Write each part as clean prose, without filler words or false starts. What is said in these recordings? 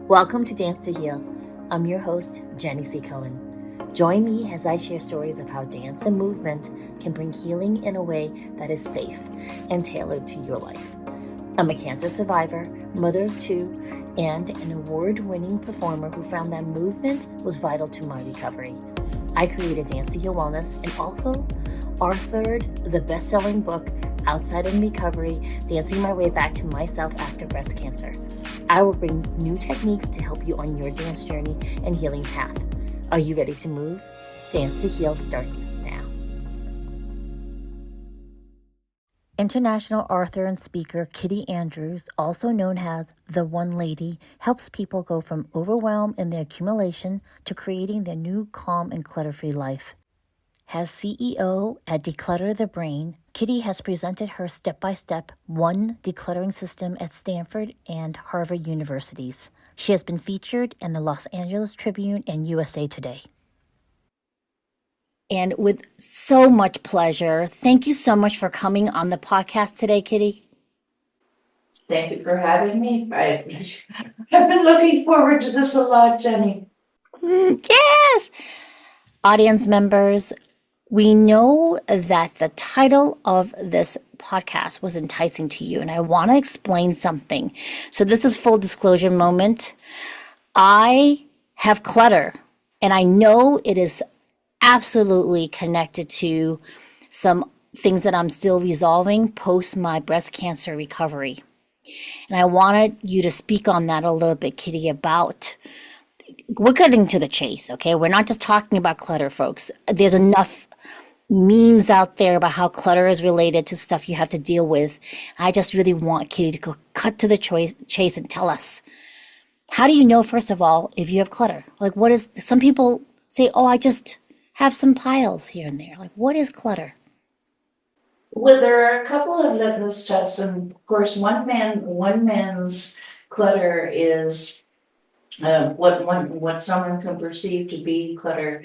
Welcome to Dance to Heal. I'm your host, Jenny C. Cohen. Join me as I share stories of how dance and movement can bring healing in a way that is safe and tailored to your life. I'm a cancer survivor, mother of two, and an award-winning performer who found that movement was vital to my recovery. I created Dance to Heal Wellness and also authored the best-selling book, Outside in Recovery, Dancing My Way Back to Myself After Breast Cancer. I will bring new techniques to help you on your dance journey and healing path. Are you ready to move? Dance to Heal starts now. International author and speaker Kitti Andrews, also known as the One Lady, helps people go from overwhelm in their accumulation to creating their new calm and clutter-free life. As CEO at Declutter the Brain, Kitti has presented her step-by-step one decluttering system at Stanford and Harvard universities. She has been featured in the Los Angeles Tribune and USA Today. And with so much pleasure, thank you so much for coming on the podcast today, Kitti. Thank you for having me. I've been looking forward to this a lot, Jenny. Yes! Audience members, we know that the title of this podcast was enticing to you, and I want to explain something. So this is full disclosure moment. I have clutter, and I know it is absolutely connected to some things that I'm still resolving post my breast cancer recovery. And I wanted you to speak on that a little bit, Kitti, about we're cutting to the chase, okay? We're not just talking about clutter, folks. There's enough memes out there about how clutter is related to stuff you have to deal with. I just really want Kitti to go cut to the chase and tell us, how do you know, first of all, if you have clutter? Like, what is, some people say, oh, I just have some piles here and there. Like, what is clutter? Well, there are a couple of litmus tests, and of course, one man's clutter is what someone can perceive to be clutter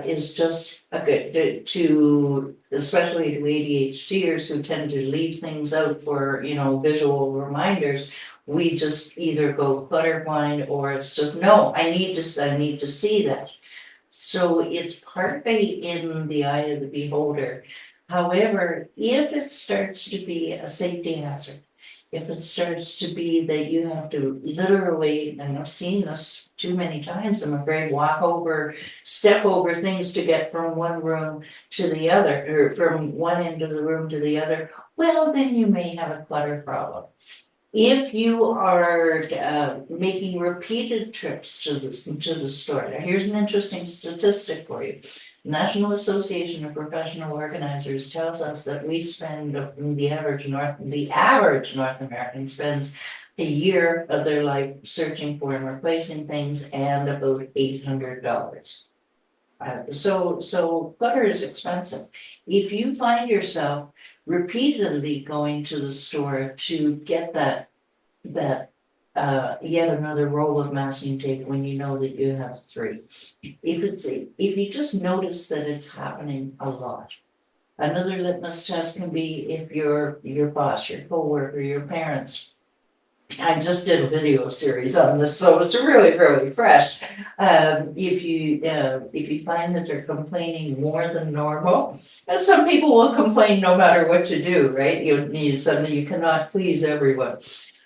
is just to especially to ADHDers who tend to leave things out for visual reminders. We just either go clutter blind, or it's just no. I need to see that. So it's partly in the eye of the beholder. However, if it starts to be a safety hazard, if it starts to be that you have to literally, and I've seen this too many times, I'm afraid, step over things to get from one room to the other, or from one end of the room to the other, well, then you may have a clutter problem. If you are making repeated trips to the store, now here's an interesting statistic for you. National Association of Professional Organizers tells us that we spend the average North American spends a year of their life searching for and replacing things, and about $800. So clutter is expensive. If you find yourself repeatedly going to the store to get that yet another roll of masking tape when you know that you have three. If you just notice that it's happening a lot. Another litmus test can be if your boss, your coworker, your parents. I just did a video series on this, so it's really, really fresh. If you find that they're complaining more than normal, and some people will complain no matter what you do, right? Suddenly you cannot please everyone.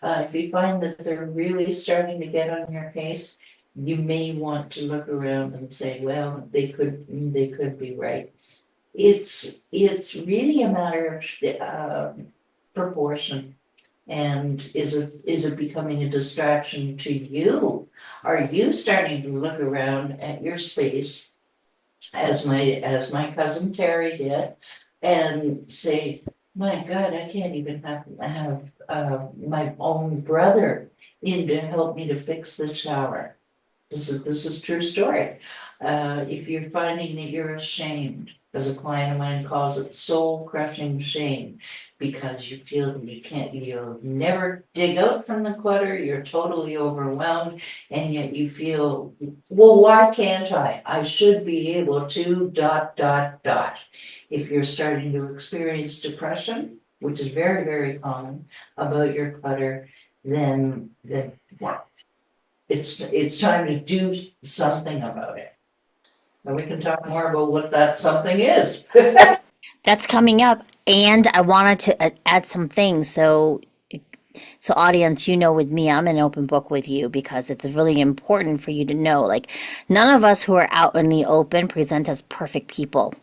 If you find that they're really starting to get on your case, you may want to look around and say, well, they could be right. It's really a matter of proportion. And is it becoming a distraction to you? Are you starting to look around at your space, as my cousin Terry did, and say, my God, I can't even have my own brother in to help me to fix the shower. This is true story. If you're finding that you're ashamed, as a client of mine calls it, soul crushing shame, because you feel that you'll never dig out from the clutter, you're totally overwhelmed, and yet you feel, well, why can't I? I should be able to ... If you're starting to experience depression, which is very, very common about your clutter, then it's time to do something about it. And we can talk more about what that something is. That's coming up. And I wanted to add some things. So audience, you know, with me, I'm an open book with you because it's really important for you to know, like, none of us who are out in the open present as perfect people.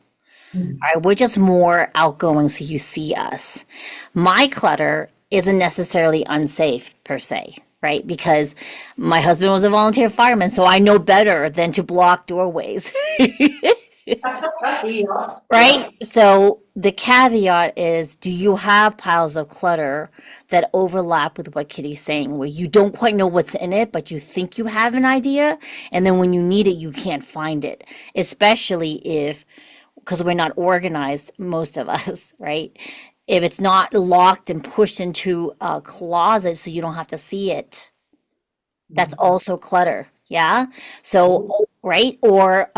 All right, we're just more outgoing so you see us. My clutter isn't necessarily unsafe per se, right? Because my husband was a volunteer fireman, so I know better than to block doorways. Yeah, yeah. Right? So the caveat is, do you have piles of clutter that overlap with what Kitty's saying, where you don't quite know what's in it, but you think you have an idea, and then when you need it, you can't find it. Especially if, because we're not organized, most of us, right? If it's not locked and pushed into a closet so you don't have to see it, that's also clutter. Yeah. So, right? Or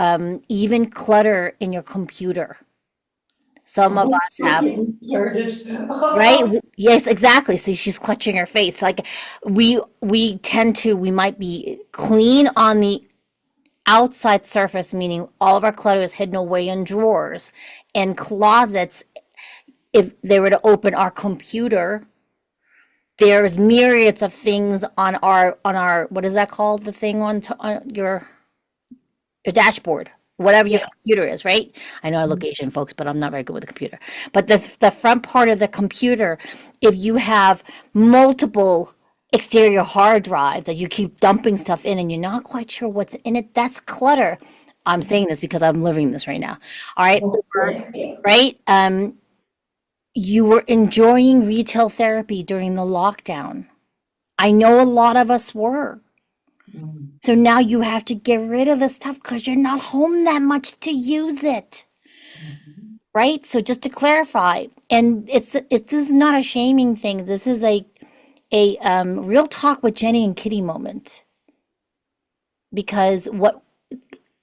even clutter in your computer. Some of us have, right? Yes, exactly. See, she's clutching her face. Like we tend to, we might be clean on the outside surface, meaning all of our clutter is hidden away in drawers and closets. If they were to open our computer, there's myriads of things on our what is that called? The thing on your dashboard, whatever your Yeah. computer is, right? I know I look Asian, folks, but I'm not very good with the computer. But the front part of the computer, if you have multiple exterior hard drives that you keep dumping stuff in and you're not quite sure what's in it, that's clutter. I'm saying this because I'm living this right now. All right. Or, right. You were enjoying retail therapy during the lockdown. I know a lot of us were. So now you have to get rid of the stuff because you're not home that much to use it, right? So just to clarify, and this is not a shaming thing. This is a real talk with Jenny and Kitty moment because what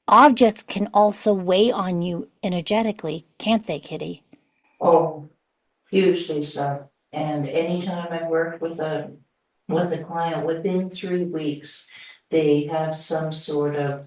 objects can also weigh on you energetically, can't they, Kitty? Oh, hugely so. And anytime I work with a client, within 3 weeks, they have some sort of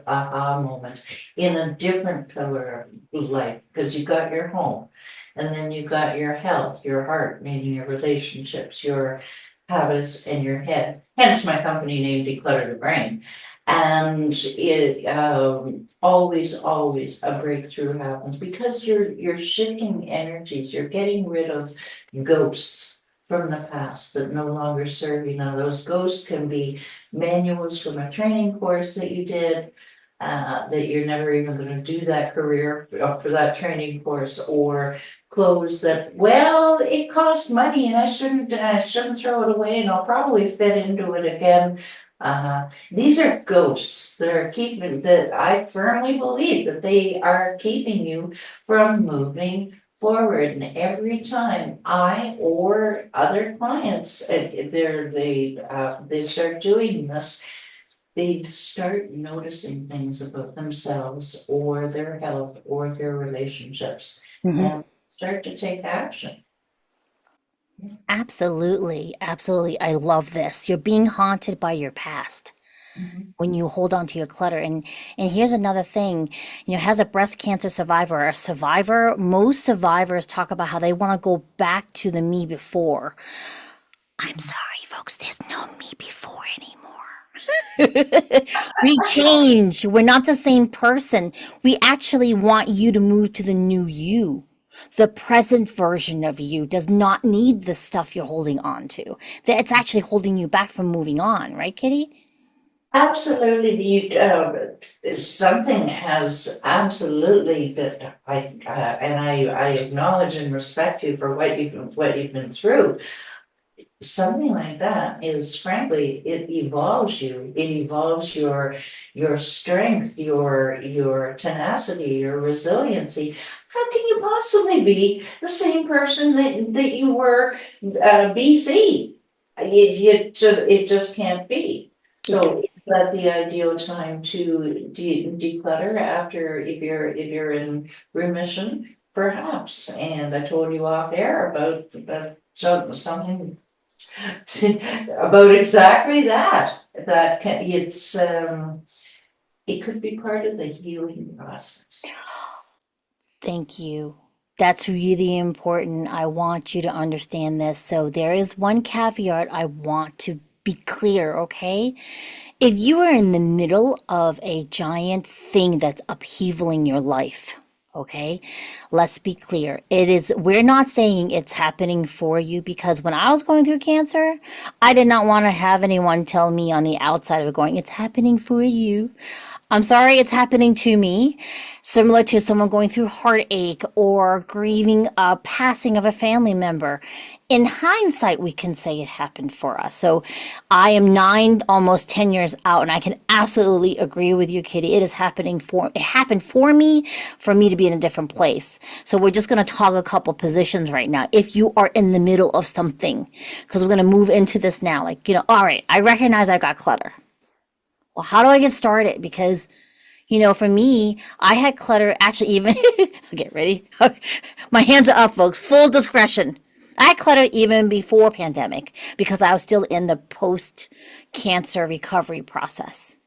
aha moment in a different pillar of life, because you got your home, and then you got your health, your heart, meaning your relationships, your habits, and your head. Hence my company name, Declutter the Brain. And it always a breakthrough happens because you're shifting energies, you're getting rid of ghosts from the past that no longer serve you. Now, those ghosts can be manuals from a training course that you did, that you're never even going to do that career for that training course, or clothes that, well, it costs money and I shouldn't throw it away and I'll probably fit into it again. These are ghosts that are keeping, that I firmly believe that they are keeping you from moving forward. And every time I or other clients, they start doing this, they start noticing things about themselves or their health or their relationships Hmm. and start to take action. Absolutely, absolutely. I love this. You're being haunted by your past Mhm. when you hold on to your clutter. And here's another thing, as a breast cancer survivor or a survivor, most survivors talk about how they want to go back to the me before. I'm sorry, folks, there's no me before anymore. We change. We're not the same person. We actually want you to move to the new you. The present version of you does not need the stuff you're holding on to. That it's actually holding you back from moving on, right, Kitty? Absolutely, something has absolutely been, I acknowledge and respect you for what you've been through. Something like that is, frankly, it evolves you. It evolves your strength, your tenacity, your resiliency. How can you possibly be the same person that you were BC? It just can't be. So is that the ideal time to declutter after, if you're in remission? Perhaps. And I told you off air about something About exactly that. That can, it could be part of the healing process. Thank you. That's really important. I want you to understand this. So, there is one caveat I want to be clear, okay? If you are in the middle of a giant thing that's upheavaling your life, okay, let's be clear. We're not saying it's happening for you, because when I was going through cancer, I did not want to have anyone tell me on the outside of it going, it's happening for you. I'm sorry, it's happening to me, similar to someone going through heartache or grieving a passing of a family member. In hindsight, we can say it happened for us. So I am 9, almost 10 years out, and I can absolutely agree with you, Kitti. It happened for me to be in a different place. So we're just going to talk a couple positions right now. If you are in the middle of something, because we're going to move into this now, like, all right, I recognize I've got clutter. Well, how do I get started? Because, for me, I had clutter actually even, get ready. My hands are up, folks, full discretion. I had clutter even before pandemic because I was still in the post cancer recovery process.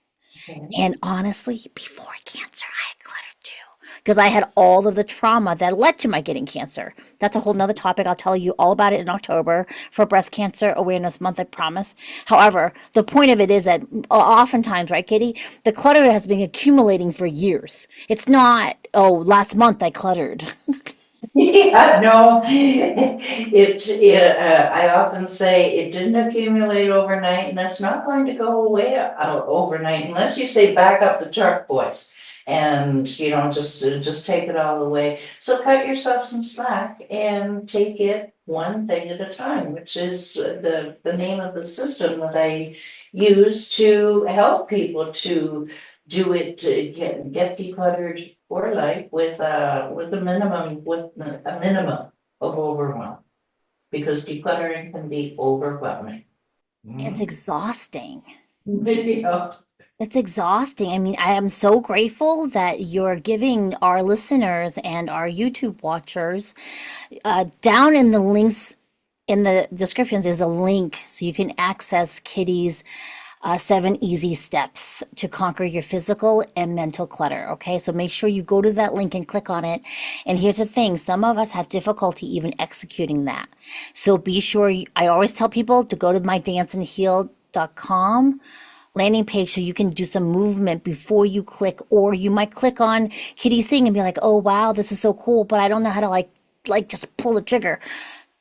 Okay. And honestly, before cancer, I had clutter too. Because I had all of the trauma that led to my getting cancer. That's a whole nother topic. I'll tell you all about it in October for Breast Cancer Awareness Month, I promise. However, the point of it is that oftentimes, right, Kitti, the clutter has been accumulating for years. It's not, oh, last month I cluttered. Yeah, no, I often say it didn't accumulate overnight, and it's not going to go away overnight unless you say back up the truck, boys. And, just take it all away. So cut yourself some slack and take it one thing at a time, which is the name of the system that I use to help people to do it, to get decluttered for life with a minimum of overwhelm, because decluttering can be overwhelming. It's Mm. exhausting. Yeah. It's exhausting. I mean, I am so grateful that you're giving our listeners and our YouTube watchers, down in the links in the descriptions is a link so you can access Kitti's 7 easy steps to conquer your physical and mental clutter. Okay, so make sure you go to that link and click on it. And here's the thing, some of us have difficulty even executing that. So be sure, I always tell people to go to mydanceandheal.com landing page so you can do some movement before you click, or you might click on Kitti's thing and be like, oh wow, this is so cool, but I don't know how to like just pull the trigger.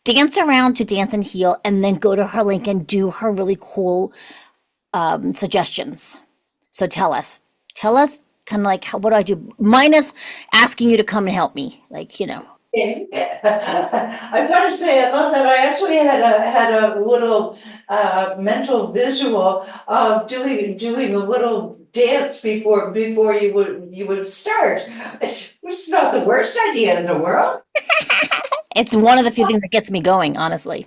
Dance around to Dance and Heal, and then go to her link and do her really cool suggestions. So tell us kind of like, what do I do? Minus asking you to come and help me. I've got to say, I love that. I actually had a little mental visual of doing a little dance before you would start. It's not the worst idea in the world. It's one of the few things that gets me going, honestly.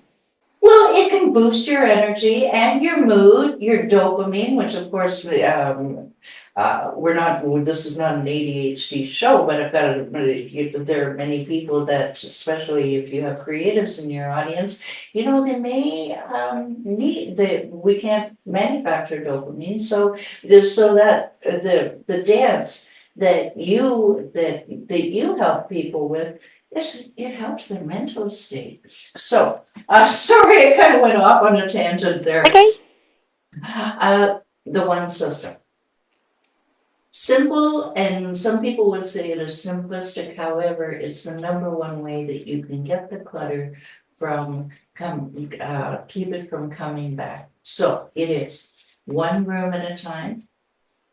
Well, it can boost your energy and your mood, your dopamine, which of course, we're not, this is not an ADHD show, but there are many people that, especially if you have creatives in your audience, they may, we can't manufacture dopamine. So that the dance that you help people with, it helps their mental state. So, sorry, I kind of went off on a tangent there. Okay. The one system. Simple, and some people would say it is simplistic. However, it's the number one way that you can get the clutter keep it from coming back. So it is one room at a time,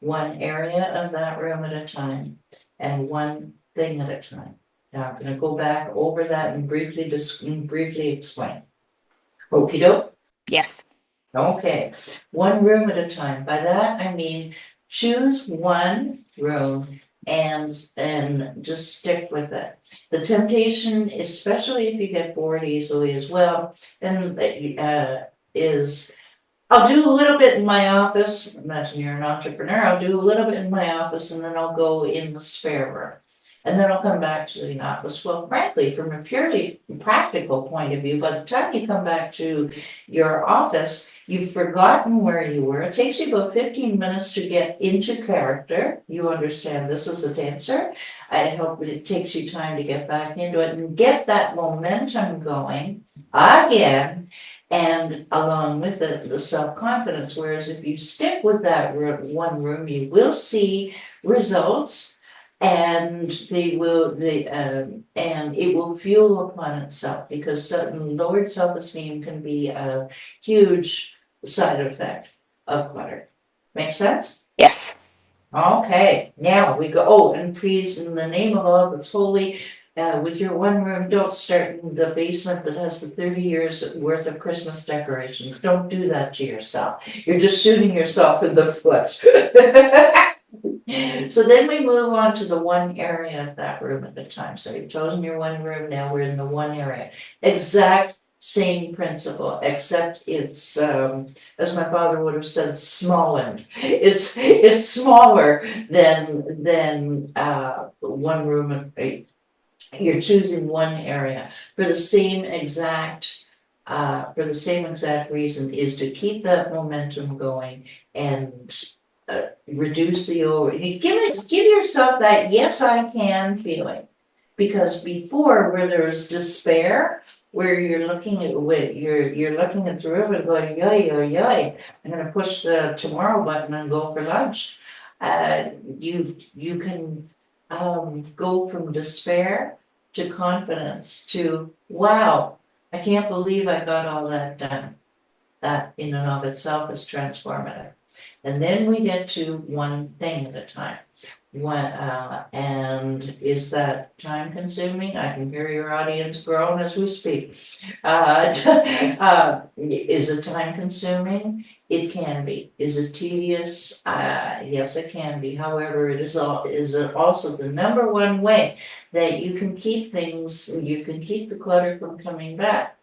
one area of that room at a time, and one thing at a time. Now I'm gonna go back over that and briefly explain. Okey doke. Yes. Okay, one room at a time. By that, I mean, choose one room and just stick with it. The temptation, especially if you get bored easily as well, and is I'll do a little bit in my office. Imagine you're an entrepreneur. I'll do a little bit in my office and then I'll go in the spare room. And then I'll come back to the office. Well, frankly, from a purely practical point of view, by the time you come back to your office, you've forgotten where you were. It takes you about 15 minutes to get into character. You understand this is a dancer. I hope it takes you time to get back into it and get that momentum going again. And along with it, the self-confidence. Whereas if you stick with that one room, you will see results, and and it will fuel upon itself, because lowered self-esteem can be a huge side effect of clutter. Make sense? Yes. Okay, now we go. Oh, and please, in the name of all that's holy, with your one room, don't start in the basement that has the 30 years worth of Christmas decorations. Don't do that to yourself. You're just shooting yourself in the foot. So then we move on to the one area of that room at a time. So you've chosen your one room, now we're in the one area. Exact same principle, except it's, as my father would have said, smallened. It's smaller than one room. You're choosing one area for the same exact reason, is to keep that momentum going and reduce the over. Give yourself that yes I can feeling, because before, where there's despair, where you're looking at you're looking at the room and going yoy yoy yoy, I'm gonna push the tomorrow button and go for lunch. You can go from despair to confidence to wow, I can't believe I got all that done. That in and of itself is transformative. And then we get to one thing at a time. And is that time consuming? I can hear your audience groan as we speak. Is it time consuming? It can be. Is it tedious? Yes, it can be. However, is it also the number one way that you can keep the clutter from coming back?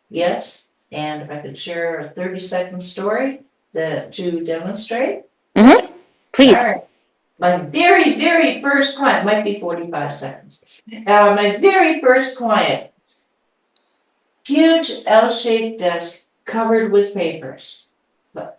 Yes. And if I could share a 30-second story to demonstrate. Mm-hmm. All Please. right. My very, very first client, might be 45 seconds. My very first client, huge L-shaped desk covered with papers.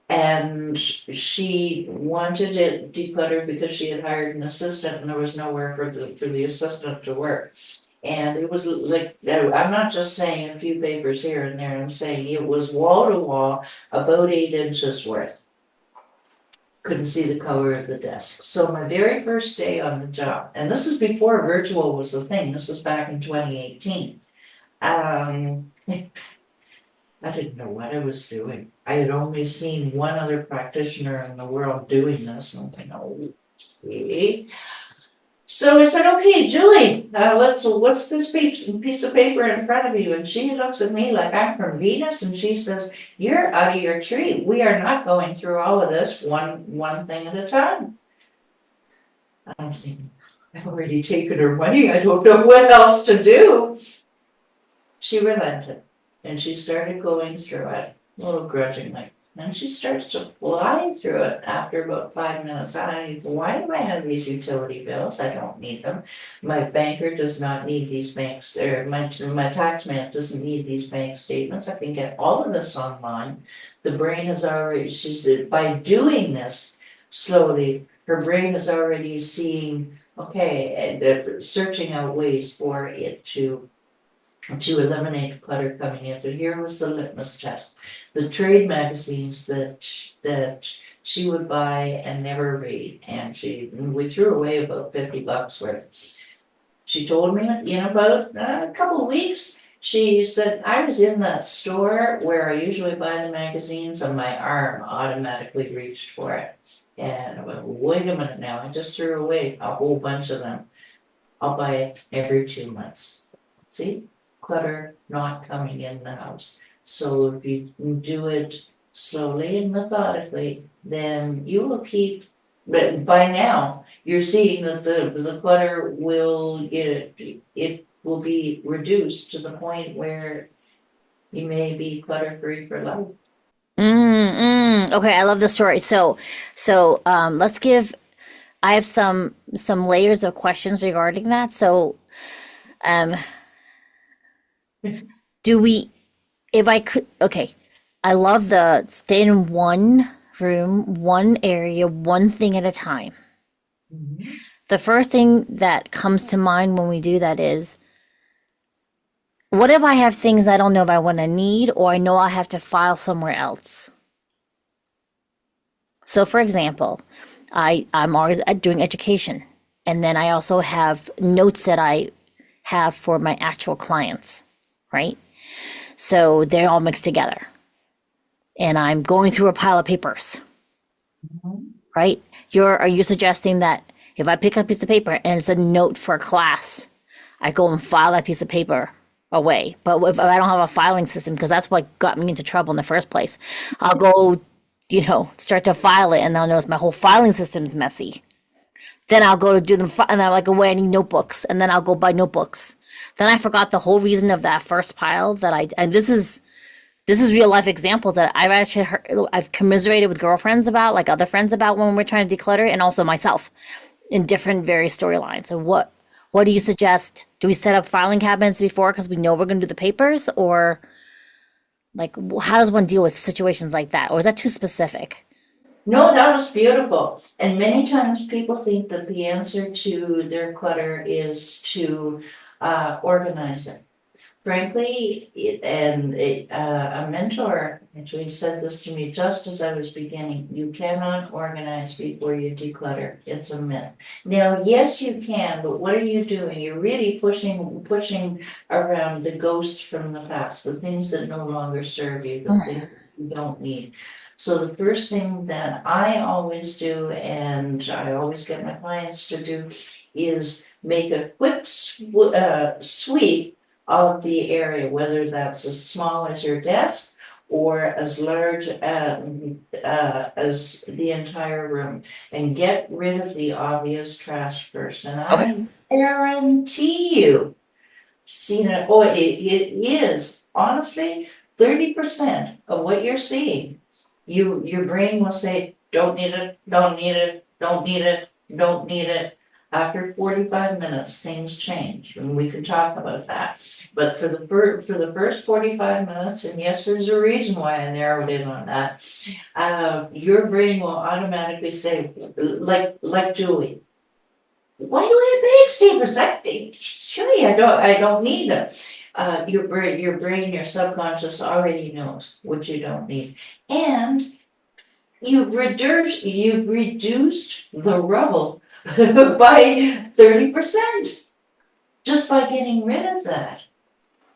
And she wanted it decluttered because she had hired an assistant and there was nowhere for the assistant to work. And it was like, I'm not just saying a few papers here and there, I'm saying it was wall to wall, about 8 inches worth. Couldn't see the color of the desk. So my very first day on the job, and this is before virtual was a thing, this is back in 2018. I didn't know what I was doing. I had only seen one other practitioner in the world doing this, and I'm thinking, oh, okay. So I said, okay, Julie, what's this piece of paper in front of you? And she looks at me like I'm from Venus, and she says, you're out of your tree. We are not going through all of this one thing at a time. I'm thinking, I've already taken her money. I don't know what else to do. She relented, and she started going through it, a little grudgingly. Then she starts to fly through it after about 5 minutes. Why do I have these utility bills? I don't need them. My banker does not need these banks, or my tax man doesn't need these bank statements. I can get all of this online. The brain has already, she said, by doing this slowly, her brain is already seeing, okay, and searching out ways for it to eliminate the clutter coming in. But here was the litmus test. The trade magazines that she would buy and never read. And we threw away about $50 worth. She told me in about a couple of weeks, she said, I was in that store where I usually buy the magazines and my arm automatically reached for it. And I went, wait a minute now, I just threw away a whole bunch of them. I'll buy it every 2 months. See? Clutter not coming in the house. So if you do it slowly and methodically, then you will keep, but by now you're seeing that the clutter it will be reduced to the point where you may be clutter free for life. Okay, I love the story. So let's give I have some layers of questions regarding that. So, um, do we, if I could, okay, I love the stay in one room, one area, one thing at a time. Mhm. The first thing that comes to mind when we do that is, what if I have things I don't know if I want to need, or I know I have to file somewhere else? So, for example, I'm always doing education, and then I also have notes that I have for my actual clients, right? So they're all mixed together, and I'm going through a pile of papers, Mhm. right? Are you suggesting that if I pick up a piece of paper and it's a note for a class, I go and file that piece of paper away? But if I don't have a filing system, because that's what got me into trouble in the first place, I'll go, start to file it, and I'll notice my whole filing system's messy. Then I'll go to do them, and I'm like, away, I need notebooks, and then I'll go buy notebooks. Then I forgot the whole reason of that first pile and this is real life examples that I've actually heard, I've commiserated with girlfriends about, like other friends about when we're trying to declutter, and also myself in different various storylines. So what do you suggest? Do we set up filing cabinets before because we know we're going to do the papers, or like how does one deal with situations like that, or is that too specific? No, that was beautiful. And many times people think that the answer to their clutter is to organize it. Frankly, a mentor actually said this to me just as I was beginning. You cannot organize before you declutter. It's a myth. Now, yes, you can, but what are you doing? You're really pushing around the ghosts from the past, the things that no longer serve you, the things you don't need. So the first thing that I always do, and I always get my clients to do, is make a quick sweep of the area, whether that's as small as your desk or as large as the entire room, and get rid of the obvious trash first. And Okay. I guarantee you, seen it, it is honestly 30% of what you're seeing. Your brain will say, don't need it, don't need it, don't need it, don't need it. After 45 minutes, things change, and we can talk about that. But for the first 45 minutes, and yes, there's a reason why I narrowed in on that, your brain will automatically say, like Julie, why do I have bag steamers? Surely I don't need them. Your brain, your subconscious already knows what you don't need. And you've reduced the rubble by 30% just by getting rid of that.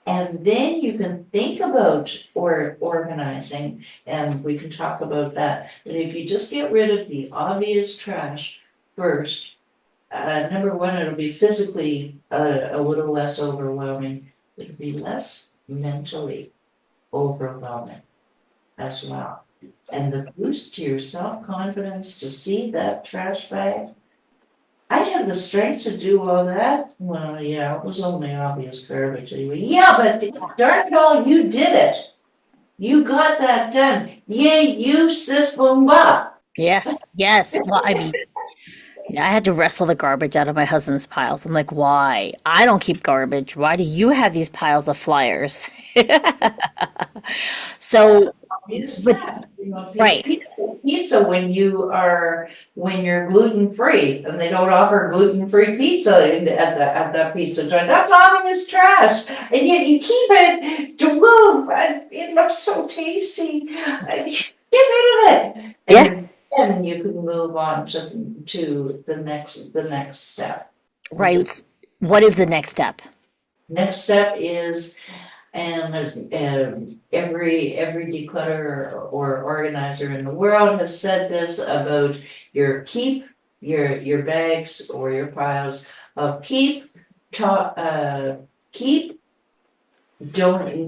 And then you can think about organizing, and we can talk about that. But if you just get rid of the obvious trash first, number one, it'll be physically a little less overwhelming. It'll be less mentally overwhelming as well. And the boost to your self-confidence to see that trash bag. I had the strength to do all that. Well, yeah, it was only obvious garbage anyway. Yeah, but darn it all, you did it. You got that done. Yay, you sis boom bop. Yes, yes. Well, I mean, I had to wrestle the garbage out of my husband's piles. I'm like, why? I don't keep garbage. Why do you have these piles of flyers? So, Use but that. You know, right. pizza when you're gluten free, and they don't offer gluten free pizza at that pizza joint. That's obvious trash, and yet you keep it to move. It looks so tasty. Get rid of it, Yeah, and then you can move on to the next step. Which is right. What is the next step? next step is. And every declutter or organizer in the world has said this about your bags or your piles of keep, don't,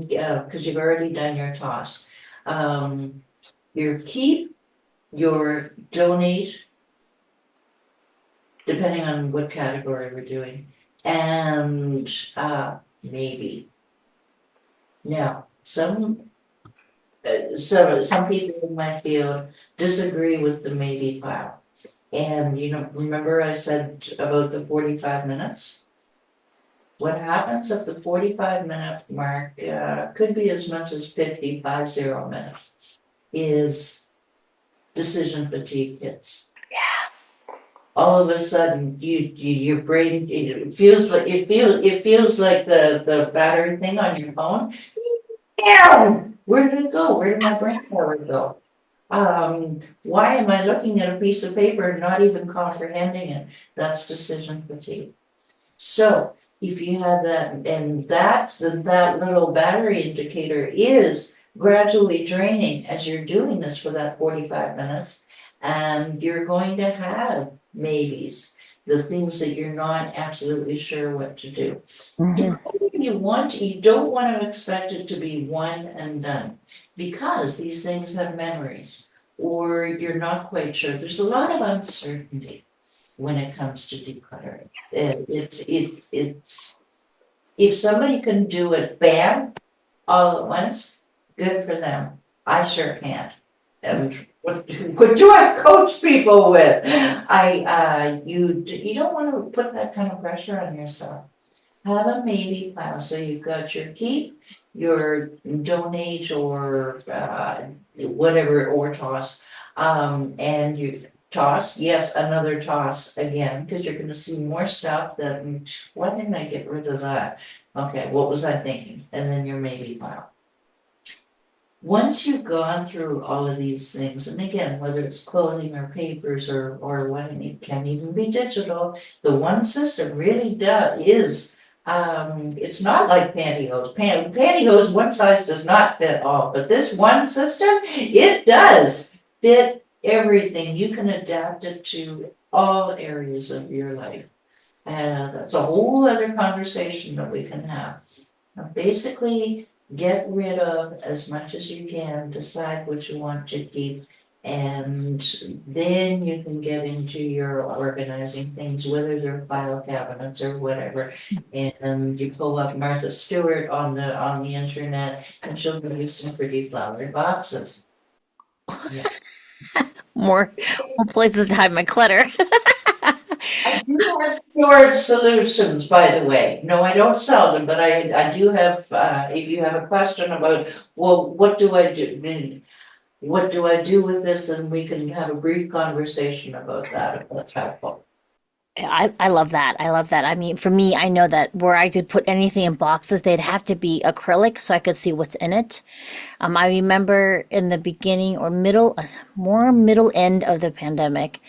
because you've already done your toss. Your keep, your donate, depending on what category we're doing, and maybe. Now, some people in my field disagree with the maybe pile. And remember I said about the 45 minutes? What happens at the 45-minute mark, could be as much as 50 minutes, is decision fatigue hits. All of a sudden, your brain, it feels like the battery thing on your phone. Ew! Where did it go? Where did my brain power go? Why am I looking at a piece of paper and not even comprehending it? That's decision fatigue. So if you have that, and that little battery indicator is gradually draining as you're doing this for that 45 minutes, and you're going to have maybes, the things that you're not absolutely sure what to do. Mhm. You don't want to expect it to be one and done, because these things have memories, or you're not quite sure. There's a lot of uncertainty when it comes to decluttering. It's if somebody can do it bam all at once, good for them. I sure can't. And what do I coach people with? You don't want to put that kind of pressure on yourself. Have a maybe pile. So you've got your keep, your donate, or whatever, or toss. And you toss, yes, another toss again, because you're going to see more stuff that, why didn't I get rid of that? Okay, what was I thinking? And then your maybe pile. Once you've gone through all of these things, and again, whether it's clothing or papers or what, and it can even be digital, the one system really is, it's not like pantyhose. Pantyhose, one size does not fit all, but this one system, it does fit everything. You can adapt it to all areas of your life. That's a whole other conversation that we can have. Basically, get rid of as much as you can, decide what you want to keep, and then you can get into your organizing things, whether they're file cabinets or whatever. And you pull up Martha Stewart on the internet, and she'll give you some pretty flowery boxes. Yeah. More, more places to hide my clutter. I do have storage solutions, by the way. No, I don't sell them, but I do have, if you have a question about, well, what do I do? What do I do with this? And we can have a brief conversation about that, if that's helpful. I love that. I love that. I mean, for me, I know that where I did put anything in boxes, they'd have to be acrylic so I could see what's in it. I remember in the beginning or middle, more middle end of the pandemic,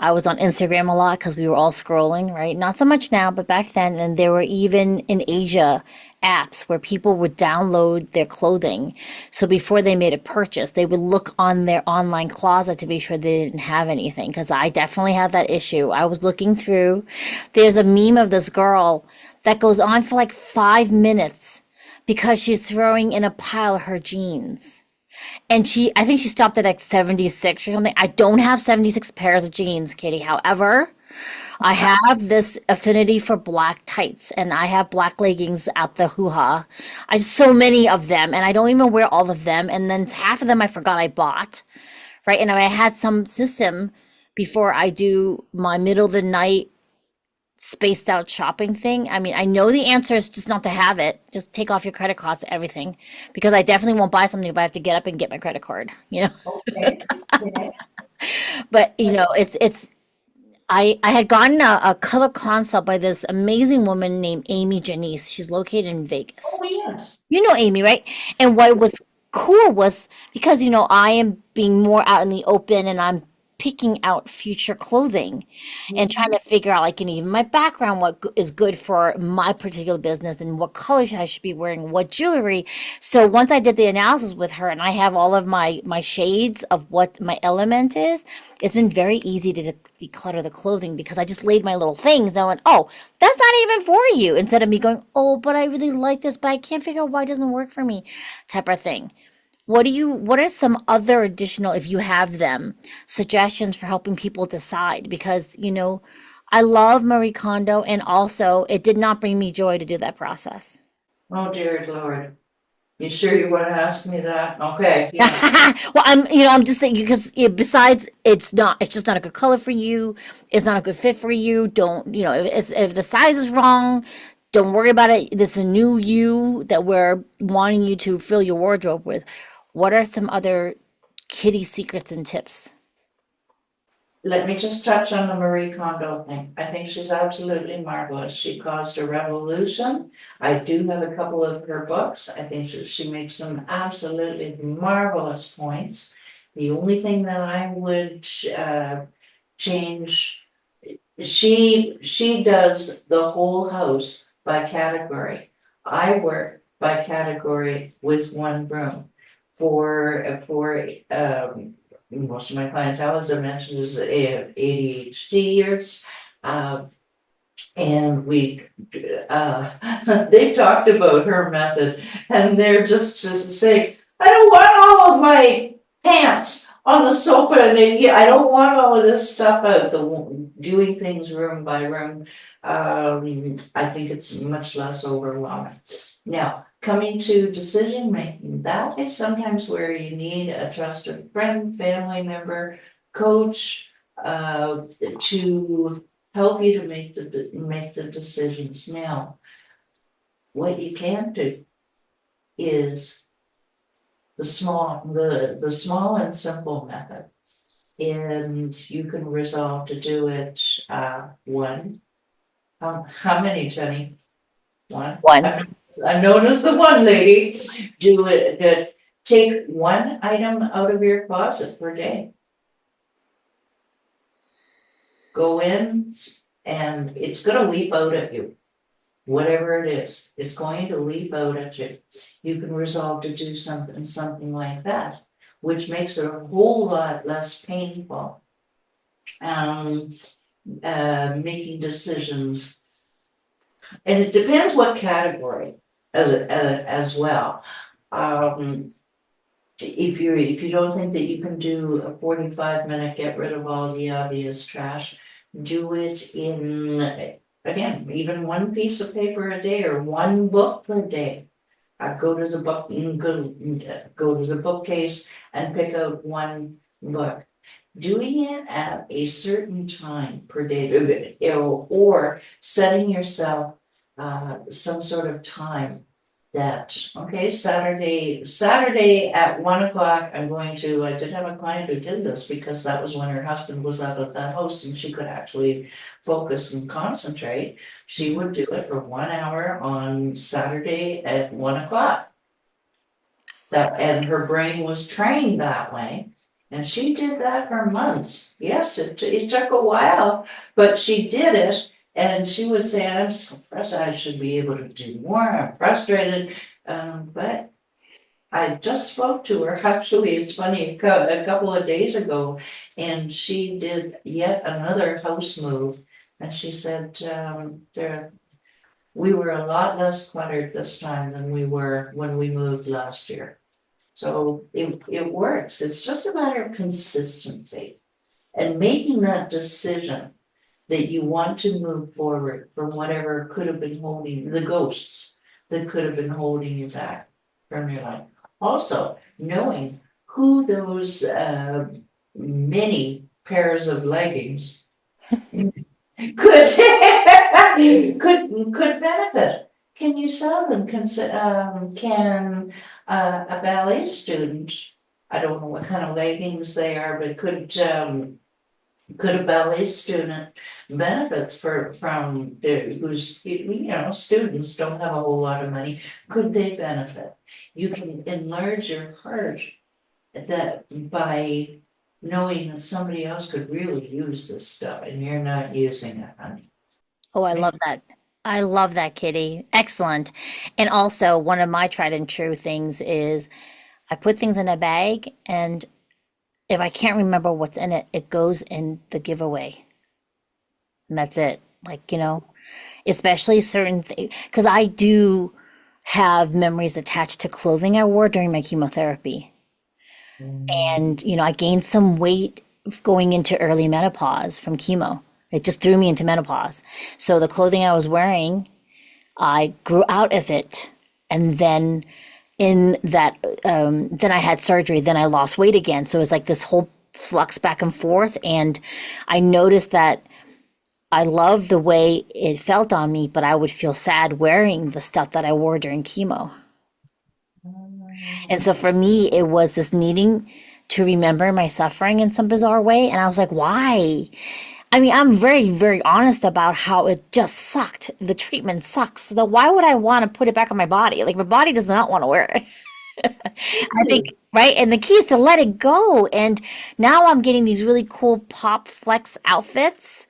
I was on Instagram a lot because we were all scrolling, right? Not so much now, but back then. And there were even in Asia apps where people would download their clothing. So before they made a purchase, they would look on their online closet to be sure they didn't have anything. Because I definitely have that issue. I was looking through, there's a meme of this girl that goes on for like 5 minutes because she's throwing in a pile her jeans. And I think she stopped at like 76 or something. I don't have 76 pairs of jeans, Katie. However, I have this affinity for black tights and I have black leggings at the hoo-ha. I so many of them and I don't even wear all of them. And then half of them I forgot I bought, right? And I had some system before I do my middle of the night spaced out shopping thing. I mean, I know the answer is just not to have it. Just take off your credit cards, everything, because I definitely won't buy something if I have to get up and get my credit card, you know. Okay. Okay. But you know, it's I had gotten a color consult by this amazing woman named Amy Janice. She's located in Oh, Vegas. yes. You know Amy, right? And what was cool was because, you know, I am being more out in the open and I'm picking out future clothing and trying Mhm. to figure out, like, you know, even my background, what is good for my particular business and what colors I should be wearing, what jewelry. So once I did the analysis with her and I have all of my shades of what my element is, it's been very easy to declutter the clothing because I just laid my little things and I went, oh, that's not even for you. Instead of me going, oh, but I really like this, but I can't figure out why it doesn't work for me, type of thing. What are some other additional, if you have them, suggestions for helping people decide? Because, you know, I love Marie Kondo and also it did not bring me joy to do that process. Oh, dear Lord. You sure you want to ask me that? Okay, yeah. Well, I'm just saying because besides, it's just not a good color for you. It's not a good fit for you. Don't, if the size is wrong, don't worry about it. This is a new you that we're wanting you to fill your wardrobe with. What are some other kitty secrets and tips? Let me just touch on the Marie Kondo thing. I think she's absolutely marvelous. She caused a revolution. I do have a couple of her books. I think she makes some absolutely marvelous points. The only thing that I would change, she does the whole house by category. I work by category with one room. For most of my clientele, as I mentioned, is ADHDers. Uh, and they talked about her method, and they're just saying, I don't want all of my pants on the sofa, and I don't want all of this stuff out. Doing things room by room, I think it's much less overwhelming. Now, coming to decision making, that is sometimes where you need a trusted friend, family member, coach, to help you to make the decisions. Now, what you can do is the small and simple method, and you can resolve to do it one. How many, Jenny? One. One. I'm known as the one lady. Do it. Take one item out of your closet per day. Go in, and it's going to leap out at you. Whatever it is, it's going to leap out at you. You can resolve to do something like that, which makes it a whole lot less painful. Making decisions, and it depends what category as well. If you don't think that you can do a 45-minute get rid of all the obvious trash, do it in, again, even one piece of paper a day or one book per day. Go to the go to the bookcase and pick out one book. Doing it at a certain time per day, or setting yourself some sort of time that, okay, Saturday at 1 o'clock, I did have a client who did this because that was when her husband was out of the house and she could actually focus and concentrate. She would do it for 1 hour on Saturday at 1 o'clock. And her brain was trained that way. And she did that for months. Yes, it took a while, but she did it. And she would say, I'm so frustrated, I should be able to do more, I'm frustrated. But I just spoke to her, actually, it's funny, a couple of days ago, and she did yet another house move. And she said, we were a lot less cluttered this time than we were when we moved last year. So it works. It's just a matter of consistency and making that decision that you want to move forward from whatever could have been holding the ghosts that could have been holding you back from your life. Also, knowing who those many pairs of leggings could could benefit. Can you sell them? Can a ballet student? I don't know what kind of leggings they are, but could a ballet student benefit from who's students don't have a whole lot of money? Could they benefit? You can enlarge your heart that by knowing that somebody else could really use this stuff and you're not using it, honey. Oh, I love that. I love that, Kitty. Excellent. And also, one of my tried and true things is I put things in a bag, and if I can't remember what's in it, it goes in the giveaway. And that's it. Like, especially certain things, because I do have memories attached to clothing I wore during my chemotherapy. And, I gained some weight going into early menopause from chemo. It just threw me into menopause. So the clothing I was wearing, I grew out of it. And then in that, then I had surgery, then I lost weight again. So it's like this whole flux back and forth. And I noticed that I loved the way it felt on me, but I would feel sad wearing the stuff that I wore during chemo. And so for me, it was this needing to remember my suffering in some bizarre way. And I was like, why? I mean, I'm very, very honest about how it just sucked. The treatment sucks. So why would I want to put it back on my body? Like, my body does not want to wear it. I think, right? And the key is to let it go. And now I'm getting these really cool pop flex outfits.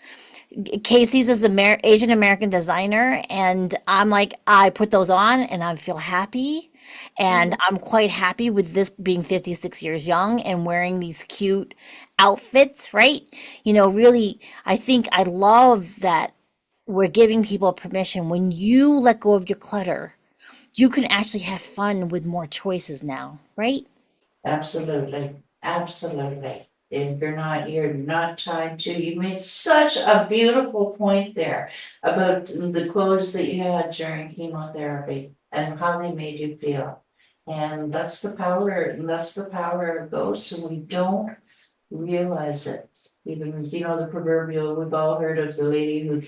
Casey's is an Asian American designer, and I'm like, I put those on and I feel happy. And I'm quite happy with this being 56 years young and wearing these cute outfits, right? You know, really, I think I love that we're giving people permission. When you let go of your clutter, you can actually have fun with more choices now, right? Absolutely, absolutely. And you're not tied to, you made such a beautiful point there about the clothes that you had during chemotherapy and how they made you feel. And that's the power of ghosts, and we don't realize it. Even, the proverbial, we've all heard of the lady who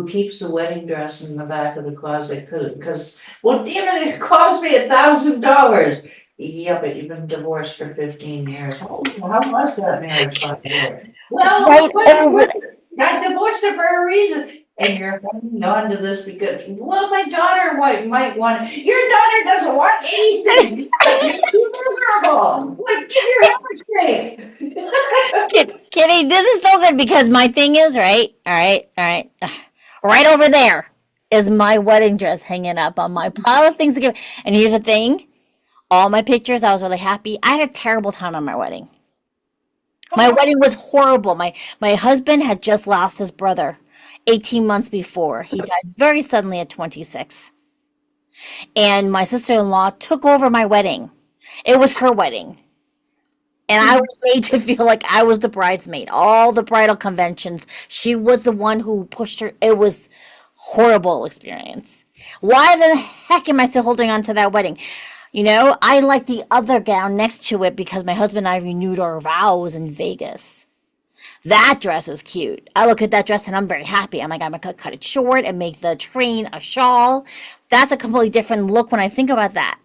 keeps the wedding dress in the back of the closet because, well, it cost me $1,000. Yeah, but you've been divorced for 15 years. How was that marriage, by the way? Well, Right over. I divorced her for a reason. And you're holding on to this because, well, my daughter might want it. Your daughter doesn't want anything. But you're too miserable. Like, give your help a shake. Kitty, this is so good because my thing is, right? All right. Right over there is my wedding dress hanging up on my pile of things to give. And here's the thing, all my pictures, I was really happy. I had a terrible time on my wedding. My wedding was horrible. My husband had just lost his brother 18 months before. He died very suddenly at 26. And my sister-in-law took over my wedding. It was her wedding. And I was made to feel like I was the bridesmaid. All the bridal conventions, she was the one who pushed her. It was horrible experience. Why the heck am I still holding on to that wedding? You know, I like the other gown next to it because my husband and I renewed our vows in Vegas. That dress is cute. I look at that dress and I'm very happy. I'm like, I'm gonna cut it short and make the train a shawl. That's a completely different look when I think about that.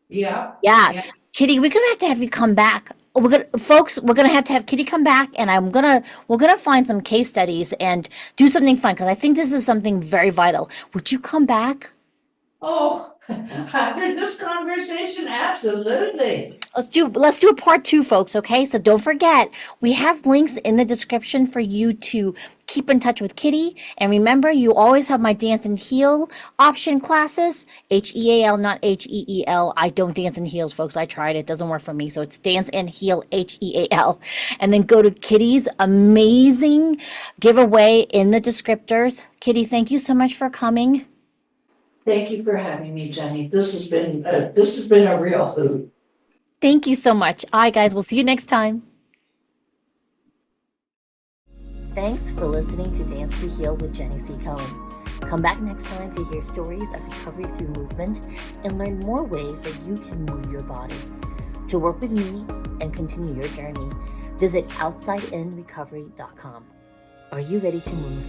Yeah, Yeah, yeah. Kitty, we're gonna have to have you come back. We're gonna have to have Kitty come back, and we're gonna find some case studies and do something fun because I think this is something very vital. Would you come back? Oh, after this conversation, absolutely. Let's do a part two, folks, okay? So don't forget, we have links in the description for you to keep in touch with Kitty. And remember, you always have my dance and heel option classes. HEAL, not HEEL. I don't dance in heels, folks. I tried it. Doesn't work for me. So it's dance and heel, HEAL. And then go to Kitty's amazing giveaway in the descriptors. Kitty, thank you so much for coming. Thank you for having me, Jenny. This has been a real hoot. Thank you so much. All right, guys, we'll see you next time. Thanks for listening to Dance to Heal with Jenny C. Cohen. Come back next time to hear stories of recovery through movement and learn more ways that you can move your body. To work with me and continue your journey, visit OutsideInRecovery.com. Are you ready to move?